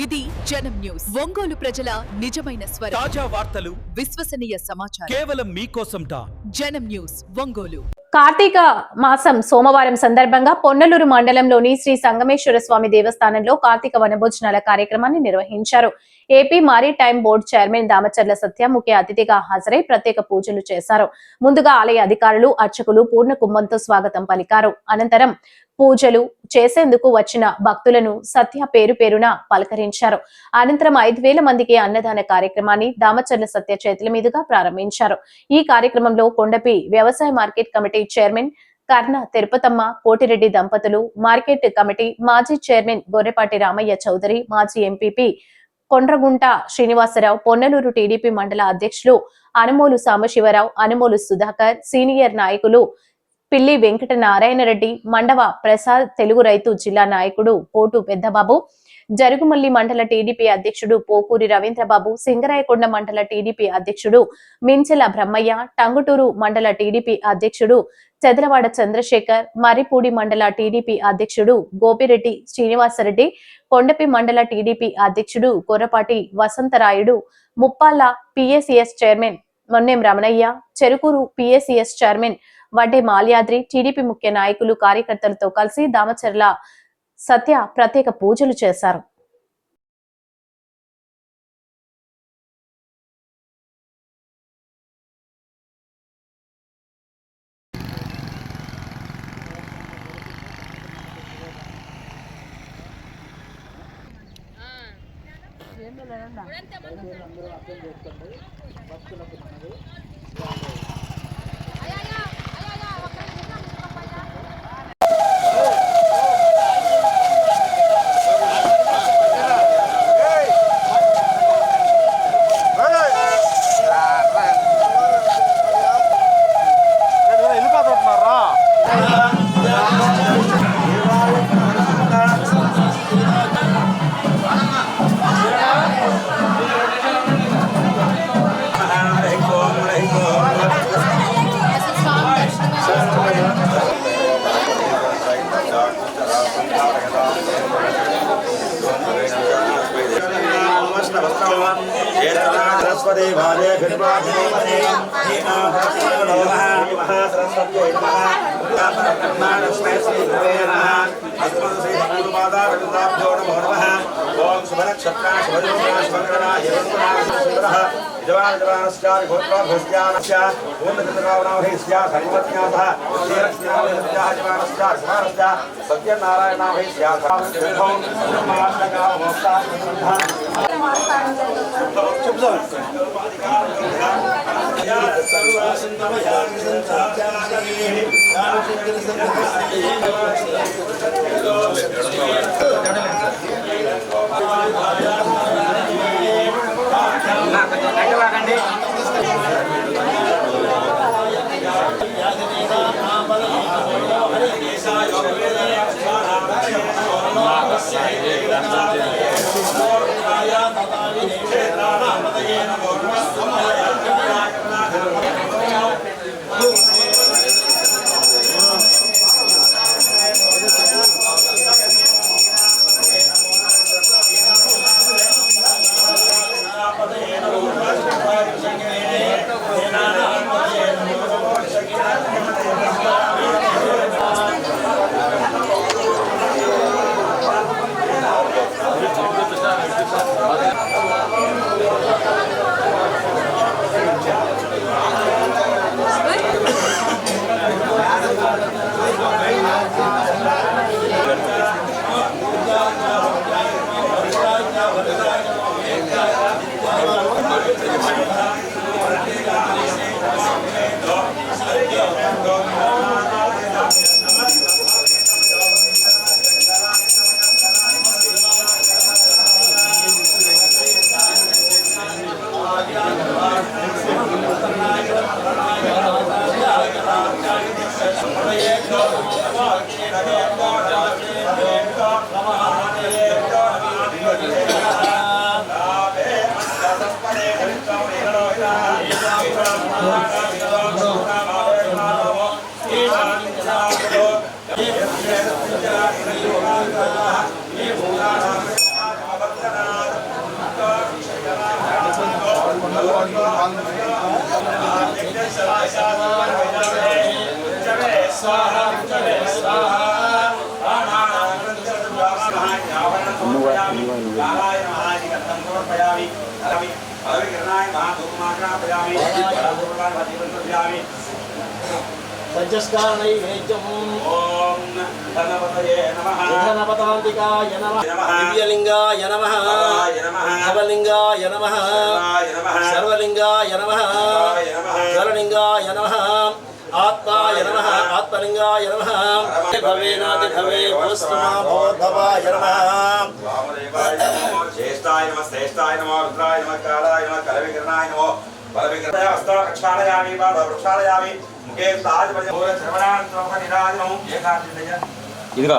ఇది జనం న్యూస్. ఒంగోలు ప్రజల నిజమైన స్వరం. తాజా వార్తలు, విశ్వసనీయ సమాచారం కేవలం మీకోసం. జనం న్యూస్ ఒంగోలు. కార్తీక మాసం సోమవారం సందర్భంగా పొన్నలూరు మండలంలోని శ్రీ సంగమేశ్వర స్వామి దేవస్థానంలో కార్తీక వనభోజనాల కార్యక్రమాన్ని నిర్వహించారు. AP maritime board chairman Damacharla Satya ముఖ్య అతిథిగా హాజరై ప్రత్యేక పూజలు చేశారు. ముందుగా ఆలయ అధికారులు, అర్చకులు పూర్ణ కుంభంతో స్వాగతం పలికారు. అనంతరం పూజలు చేసేందుకు వచ్చిన భక్తులను సత్య పేరు పేరున పలకరించారు. అనంతరం 5,000 మందికి అన్నదాన కార్యక్రమాన్ని దామచర్ల సత్య చేతుల మీదుగా ప్రారంభించారు. ఈ కార్యక్రమంలో కొండపి వ్యవసాయ మార్కెట్ కమిటీ చైర్మన్ కర్ణ తిరుపతమ్మ, కోటిరెడ్డి దంపతులు, మార్కెట్ కమిటీ మాజీ చైర్మన్ గొర్రెపాటి రామయ్య చౌదరి, మాజీ ఎంపీపీ కొండ్రగుంట శ్రీనివాసరావు, పొన్నలూరు టీడీపీ మండల అధ్యక్షులు అనుమోలు సాంబశివరావు, అనుమోలు సుధాకర్, సీనియర్ నాయకులు పిల్లి వెంకట నారాయణ రెడ్డి, మండవ ప్రసాద్, తెలుగు రైతు జిల్లా నాయకుడు పోటు పెద్దబాబు, జరుగుమల్లి మండల టీడీపీ అధ్యక్షుడు పోకూరి రవీంద్రబాబు, సింగరాయకొండ మండల టీడీపీ అధ్యక్షుడు మించెల బ్రహ్మయ్య, టంగుటూరు మండల టీడీపీ అధ్యక్షుడు చెదలవాడ చంద్రశేఖర్, మర్రిపూడి మండల టీడీపీ అధ్యక్షుడు గోపిరెడ్డి శ్రీనివాసరెడ్డి, కొండపి మండల టీడీపీ అధ్యక్షుడు Korrapati Vasantharayudu, Muppala PACS chairman Monnem Ramanaiah, Cherukuru PACS chairman Vadde Malyadri, TDP ముఖ్య నాయకులు, కార్యకర్తలతో కలిసి దామచర్ల సత్య ప్రత్యేక పూజలు చేశారు. ఓం గణపతయే నమః గణపతాంతికాయ నమః దివ్యలింగాయ నమః శివలింగాయ నమః సర్వలింగాయ నమః జలలింగాయ నమః ఆత్మాయ నమః ఆత్మలింగాయ నమః భవేనాది భవే భవస్తుమా భవద్భవాయ నమః జ్యేష్ఠాయ నమః శ్రేష్ఠాయ నమః రుద్రాయ నమః కాళాయ నమః కలవికరణాయ నమః బలవికరణాయ హస్తరక్షాళయామి పాదవృక్షాళయామి ముఖే తాజ్వజ శ్రవణాంతరః నిరాజనం ఏకాంతయ ఇదిగో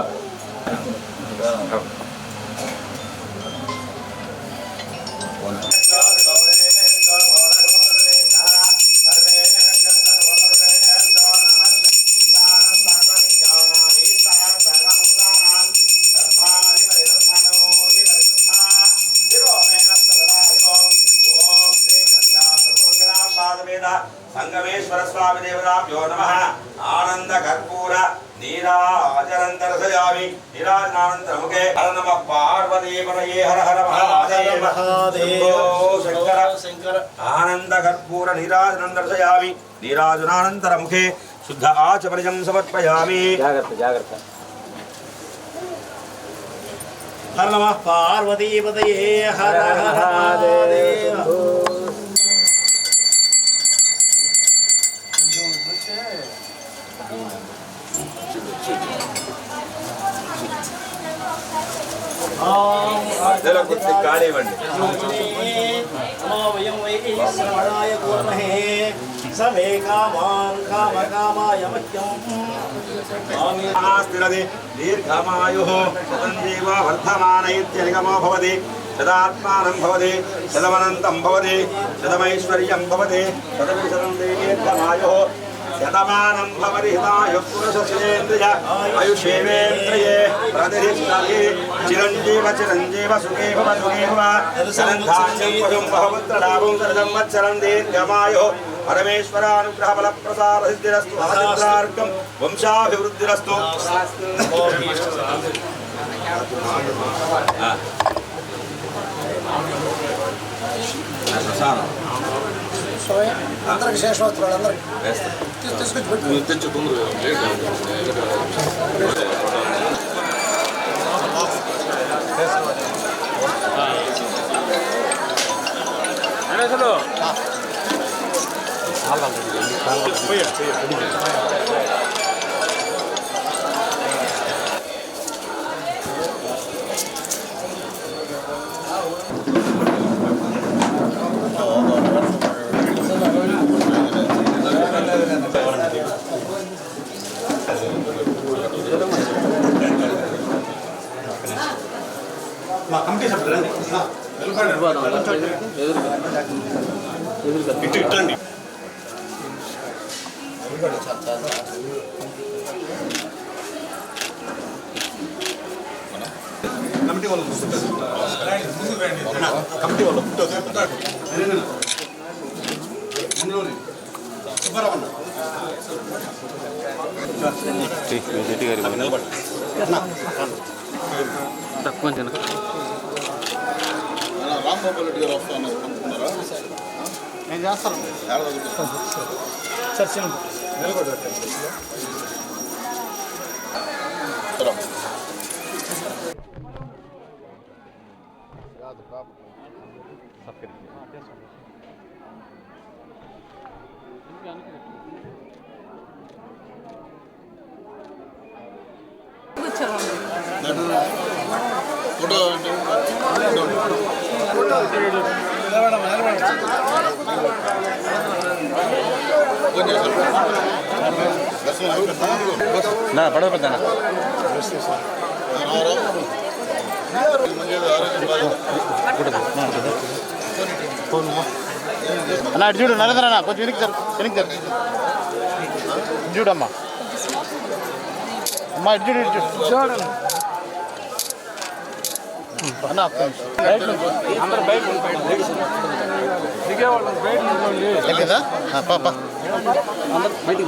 సంగమేశ్వర స్వామి దేవతాభ్యో నమః ఆనంద కర్పూర నీరాజనంతరసయామి నీరాజనానంతరముఖే హర నమః పార్వతీపతయే హర హర మహాదేవ శంకర శంకర ఆనంద కర్పూర నీరాజనంతరసయామి నీరాజనానంతరముఖే శుద్ధ ఆచమనిజం సమర్పయామి జాగ్రత్త జాగ్రత్త హర నమః పార్వతీపతయే హర హర మహాదేవ కానివ్వండి సమే కామాన్ కామ కామాయ మహ్యం దీర్ఘమాయు శతంజీవ వర్ధమాన ఇత్యధిగమో భవతి శతాత్మానం భవతి శతమనంతం భవతి శతమైశ్వర్యం భవతి శతవిశతం దీర్ఘమాయు శతమానం భవతి హితాయు పురుషేంద్రియ ఆయుషేవేంద్రియే ప్రతిష్టతి చిరంజీవ చిరంజీవ సుఖే భవ సుఖే భవ సనంధాన్యం పశుం బహుపుత్రలాభం సంవత్సరం దీర్ఘమాయు పరమేశ్వరానుగ్రహ బల ప్రసాద సిద్ధిరస్తు ఆదిత్రార్గం వంశాభివృద్ధిరస్తు అందరికి శేషవస్త్రాలు అందరికి తీసుకొచ్చి తెచ్చు మా కమిటీ సభ్యులు ఇటు ఇట్టండి కమిటీ వాళ్ళు కమిటీ వాళ్ళు సుబ్బారావు తక్కువ రాంబాబు రెడ్డి గారు వస్తాను అనుకుంటున్నారా? నేను చేస్తాను సార్ చిన్న ఫోటో నా పడవ పెద్దనా అన్న ఇటు చూడు నరేంద్ర అన్న కొంచెం వెనక్కి జరు చూడమ్మా అమ్మా ఇటు చూడు చూడండి అన్న అందరు బయట లేదా పాప బయటికి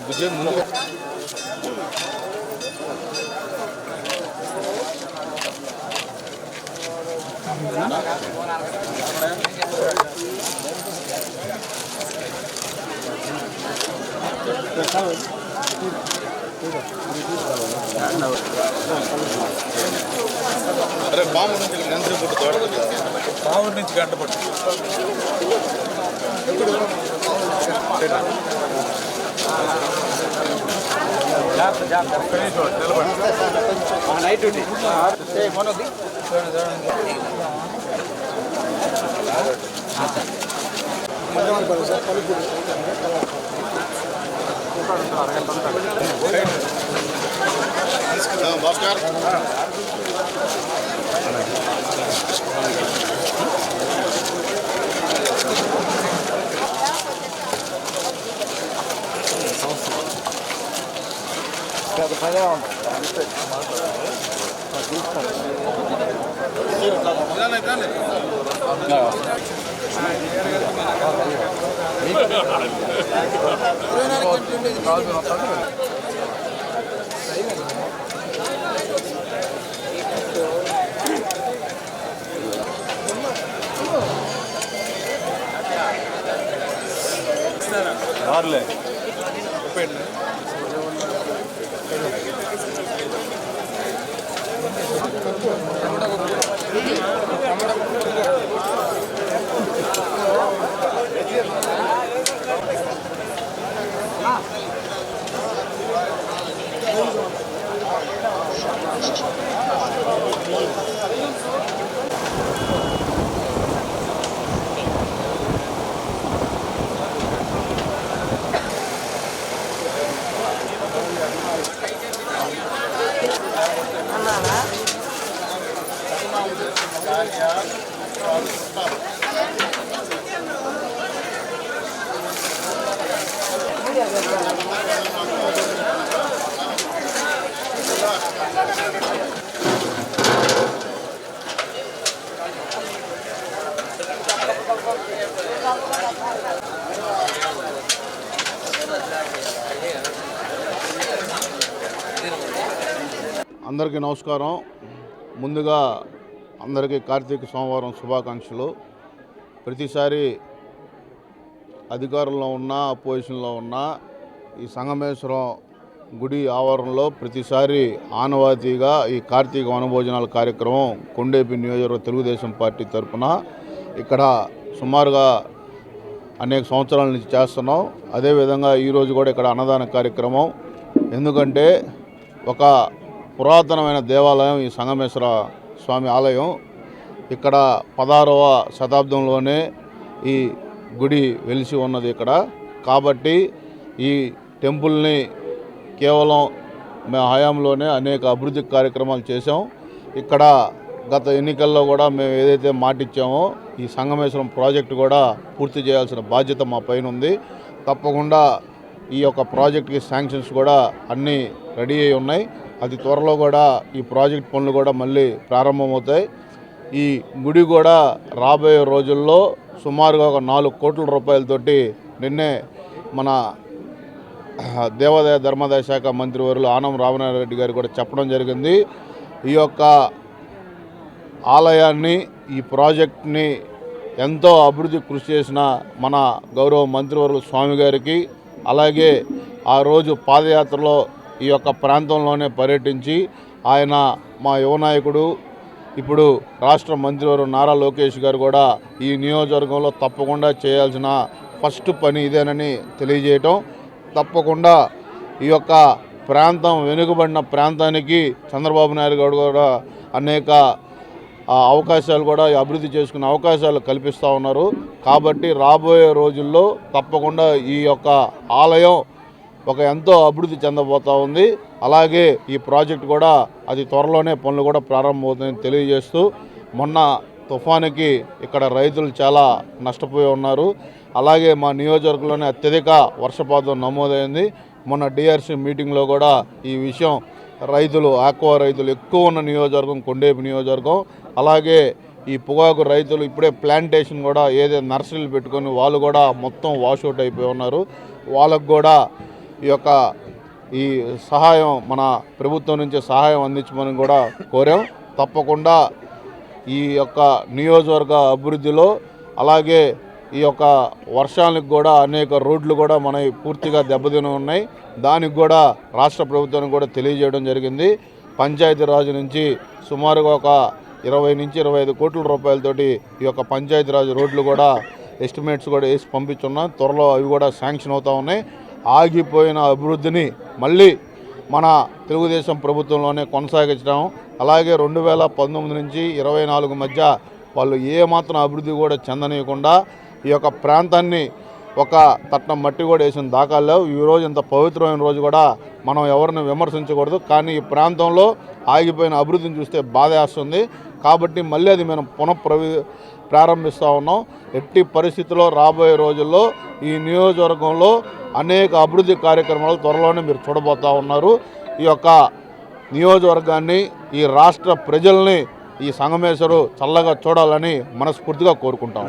బుజ్జే ముందు అరే బాంబు నుంచి గంట బాంబు నుంచి గంట పట్టు నైట్ డ్యూటీ భాస్కర్ వార్లే అందరికీ నమస్కారం. ముందుగా అందరికీ కార్తీక సోమవారం శుభాకాంక్షలు. ప్రతిసారి అధికారంలో ఉన్నా అపోజిషన్లో ఉన్నా ఈ సంగమేశ్వరం గుడి ఆవరణలో ప్రతిసారి ఆనవాతీగా ఈ కార్తీక వనభోజనాల కార్యక్రమం కొండేపి నియోజకవర్గ తెలుగుదేశం పార్టీ తరఫున ఇక్కడ సుమారుగా అనేక సంవత్సరాల నుంచి చేస్తున్నాం. అదేవిధంగా ఈరోజు కూడా ఇక్కడ అన్నదాన కార్యక్రమం. ఎందుకంటే ఒక పురాతనమైన దేవాలయం ఈ సంగమేశ్వర స్వామి ఆలయం. ఇక్కడ 16వ శతాబ్దంలోనే ఈ గుడి వెలిసి ఉన్నది ఇక్కడ. కాబట్టి ఈ టెంపుల్ని కేవలం మేము హయాంలోనే అనేక అభివృద్ధి కార్యక్రమాలు చేసాం. ఇక్కడ గత ఎన్నికల్లో కూడా మేము ఏదైతే మాటిచ్చామో ఈ సంగమేశ్వరం ప్రాజెక్టు కూడా పూర్తి చేయాల్సిన బాధ్యత మా పైన ఉంది. తప్పకుండా ఈ యొక్క ప్రాజెక్టుకి శాంక్షన్స్ కూడా అన్నీ రెడీ అయి ఉన్నాయి. అతి త్వరలో కూడా ఈ ప్రాజెక్ట్ పనులు కూడా మళ్ళీ ప్రారంభమవుతాయి. ఈ గుడి కూడా రాబోయే రోజుల్లో సుమారుగా ఒక 4 కోట్ల రూపాయలతోటి నిన్నే మన దేవాదాయ ధర్మాదాయ శాఖ మంత్రివర్యులు ఆనం రామనారాయణ గారు కూడా చెప్పడం జరిగింది. ఈ యొక్క ఆలయాన్ని ఈ ప్రాజెక్ట్ని ఎంతో అభివృద్ధి కృషి చేసిన మన గౌరవ మంత్రివర్యులు స్వామి గారికి, అలాగే ఆ రోజు పాదయాత్రలో ఈ యొక్క ప్రాంతంలోనే పర్యటించి ఆయన మా యువ నాయకుడు ఇప్పుడు రాష్ట్ర మంత్రివర్యులు నారా లోకేష్ గారు కూడా ఈ నియోజకవర్గంలో తప్పకుండా చేయాల్సిన ఫస్ట్ పని ఇదేనని తెలియజేయటం. తప్పకుండా ఈ యొక్క ప్రాంతం వెనుకబడిన ప్రాంతానికి చంద్రబాబు నాయుడు గారు కూడా అనేక అవకాశాలు కూడా అభివృద్ధి చేసుకునే అవకాశాలు కల్పిస్తూ ఉన్నారు. కాబట్టి రాబోయే రోజుల్లో తప్పకుండా ఈ యొక్క ఆలయం ఒక ఎంతో అభివృద్ధి చెందబోతూ ఉంది. అలాగే ఈ ప్రాజెక్ట్ కూడా అతి త్వరలోనే పనులు కూడా ప్రారంభమవుతుందని తెలియజేస్తూ, మొన్న తుఫానుకి ఇక్కడ రైతులు చాలా నష్టపోయి ఉన్నారు. అలాగే మా నియోజకవర్గంలోనే అత్యధిక వర్షపాతం నమోదైంది. మొన్న డిఆర్సీ మీటింగ్లో కూడా ఈ విషయం రైతులు ఆక్వా రైతులు ఎక్కువ ఉన్న నియోజకవర్గం కొండేపు నియోజకవర్గం. అలాగే ఈ పొగాకు రైతులు ఇప్పుడే ప్లాంటేషన్ కూడా ఏదైతే నర్సరీలు పెట్టుకొని వాళ్ళు కూడా మొత్తం వాషౌట్ అయిపోయి ఉన్నారు. వాళ్ళకు కూడా ఈ సహాయం మన ప్రభుత్వం నుంచి సహాయం అందించమని కూడా కోరాం. తప్పకుండా ఈ నియోజకవర్గ అభివృద్ధిలో అలాగే ఈ వర్షాలకు కూడా అనేక రోడ్లు కూడా మన పూర్తిగా దెబ్బతిని ఉన్నాయి. దానికి కూడా రాష్ట్ర ప్రభుత్వానికి కూడా తెలియజేయడం జరిగింది. పంచాయతీరాజ్ నుంచి సుమారుగా 20 నుంచి 25 కోట్ల రూపాయలతోటి ఈ పంచాయతీరాజ్ రోడ్లు కూడా ఎస్టిమేట్స్ కూడా వేసి పంపించున్నాం. త్వరలో అవి కూడా శాంక్షన్ అవుతూ ఉన్నాయి. ఆగిపోయిన అభివృద్ధిని మళ్ళీ మన తెలుగుదేశం ప్రభుత్వంలోనే కొనసాగించడం. అలాగే 2019 నుంచి 24 మధ్య వాళ్ళు ఏమాత్రం అభివృద్ధి కూడా చెందనీయకుండా ఈ ప్రాంతాన్ని ఒక తట్నం మట్టి కూడా వేసిన దాఖలు లేవు. ఈరోజు ఇంత పవిత్రమైన రోజు కూడా మనం ఎవరిని విమర్శించకూడదు. కానీ ఈ ప్రాంతంలో ఆగిపోయిన అభివృద్ధిని చూస్తే బాధేస్తుంది. కాబట్టి మళ్ళీ అది మనం ప్రారంభిస్తూ ఉన్నాం. ఎట్టి పరిస్థితుల్లో రాబోయే రోజుల్లో ఈ నియోజకవర్గంలో అనేక అభివృద్ధి కార్యక్రమాలు త్వరలోనే మీరు చూడబోతూ ఉన్నారు. ఈ నియోజకవర్గాన్ని ఈ రాష్ట్ర ప్రజల్ని ఈ సంగమేశ్వరు చల్లగా చూడాలని మనస్ఫూర్తిగా కోరుకుంటాం.